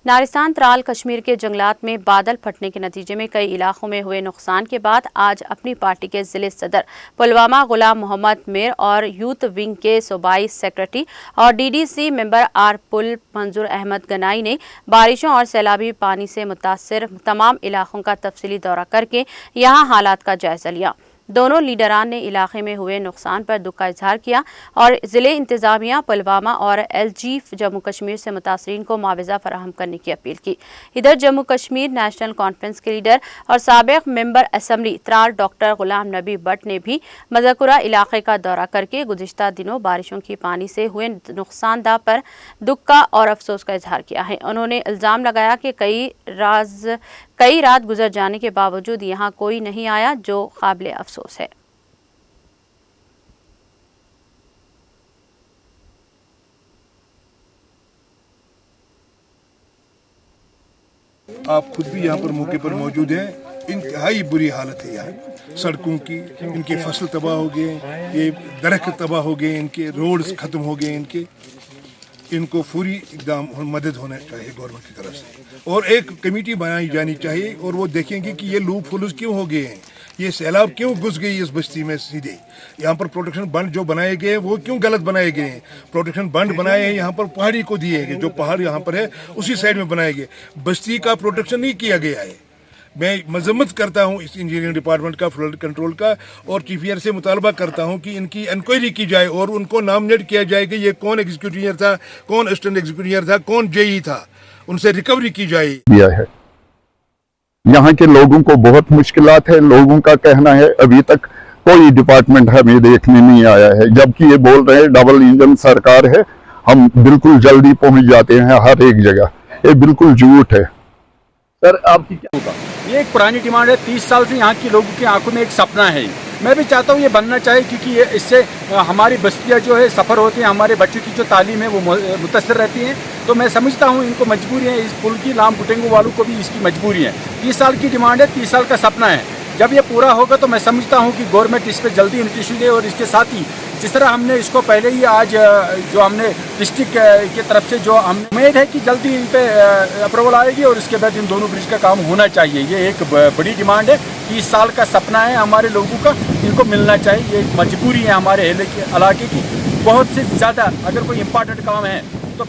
नारिस्तान त्राल कश्मीर के जंगलात में बादल फटने के नतीजे में कई इलाकों में हुए नुकसान के बाद आज अपनी पार्टी के जिले सदर पुलवामा गुलाम मोहम्मद मीर और यूथ विंग के सूबाई सेक्रेटरी और डीडीसी मेंबर आर पुल मंजूर अहमद गनाई ने बारिशों और सैलाबी पानी से मुतासिर तमाम इलाकों का तफसीली दौरा करके यहां हालात का जायजा लिया। दोनों लीडरान ने इलाके में हुए नुकसान पर दुख का इजहार किया और ज़िले इंतज़ामिया पुलवामा और एलजी जम्मू कश्मीर से मुतासरीन को मुआवजा फराहम करने की अपील की। इधर जम्मू कश्मीर नेशनल कॉन्फ्रेंस के लीडर और साबिक़ member assembly Tral doctor Ghulam Nabi Bhatt ने भी मज़कुरा इलाके का दौरा करके गुज़िश्ता दिनों बारिशों की पानी से हुए नुकसानदा पर दुख का और अफसोस का इजहार किया है। उन्होंने इल्ज़ाम लगाया कि कई रात गुजर जाने के बावजूद यहाँ कोई नहीं आया, जो काबिल अफसोस है। आप खुद भी यहाँ पर मौके पर मौजूद हैं। इंतहाई बुरी हालत है यहाँ सड़कों की, इनके फसल तबाह हो गए, ये दरख्त तबाह हो गए, इनके रोड्स खत्म हो गए। इनको पूरी इकदाम मदद होना चाहिए गवर्नमेंट की तरफ से, और एक कमेटी बनाई जानी चाहिए और वो देखेंगे कि ये लूप होल्स क्यों हो गए हैं, ये सैलाब क्यों घुस गई इस बस्ती में सीधे। यहाँ पर प्रोटेक्शन बंद जो बनाए गए हैं वो क्यों गलत बनाए गए हैं। प्रोटेक्शन बंद बनाए हैं यहाँ पर पहाड़ी को दिए गए, जो पहाड़ यहाँ पर है उसी साइड में बनाए गए, बस्ती का प्रोटेक्शन नहीं किया गया है। मैं मजम्मत करता हूँ इस इंजीनियरिंग डिपार्टमेंट का, फ्लड कंट्रोल का, और चीफ इंजीनियर से मुतालबा करता हूँ कि इनकी इंक्वायरी की जाए और उनको नॉमिनेट किया जाए कि ये कौन एग्जीक्यूटिव इंजीनियर था, कौन असिस्टेंट एग्जीक्यूटिव इंजीनियर था, कौन जेई था, उनसे रिकवरी की जाए। दिया है यहाँ के लोगों को बहुत मुश्किलात है। लोगों का कहना है अभी तक कोई डिपार्टमेंट हमें देखने नहीं आया है, जबकि ये बोल रहे हैं डबल इंजन सरकार है, हम बिल्कुल जल्दी पहुंच जाते हैं हर एक जगह। ये बिल्कुल झूठ है। सर आपकी क्या होगा? ये एक पुरानी डिमांड है, 30 साल से यहाँ की लोगों की आंखों में एक सपना है। मैं भी चाहता हूँ ये बनना चाहिए, क्योंकि ये इससे हमारी बस्तियाँ जो है सफ़र होती हैं, हमारे बच्चों की जो तालीम है वो मुतासर रहती हैं। तो मैं समझता हूँ इनको मजबूरी है, इस पुल की लाम कुटेंगू वालों को भी इसकी मजबूरी है। 30 साल की डिमांड है, 30 साल का सपना है। जब ये पूरा होगा तो मैं समझता हूँ कि गवर्नमेंट इस पर जल्दी इंटरेस्ट दे, और इसके साथ ही जिस तरह हमने इसको पहले ही आज जो हमने डिस्ट्रिक्ट की तरफ से जो हम उम्मीद है कि जल्दी इन पे अप्रूवल आएगी और इसके बाद इन दोनों ब्रिज का काम होना चाहिए। ये एक बड़ी डिमांड है, 30 साल का सपना है हमारे लोगों का, इनको मिलना चाहिए। ये एक मजबूरी है हमारे इलाके की, बहुत से ज़्यादा। अगर कोई इम्पोर्टेंट काम है तो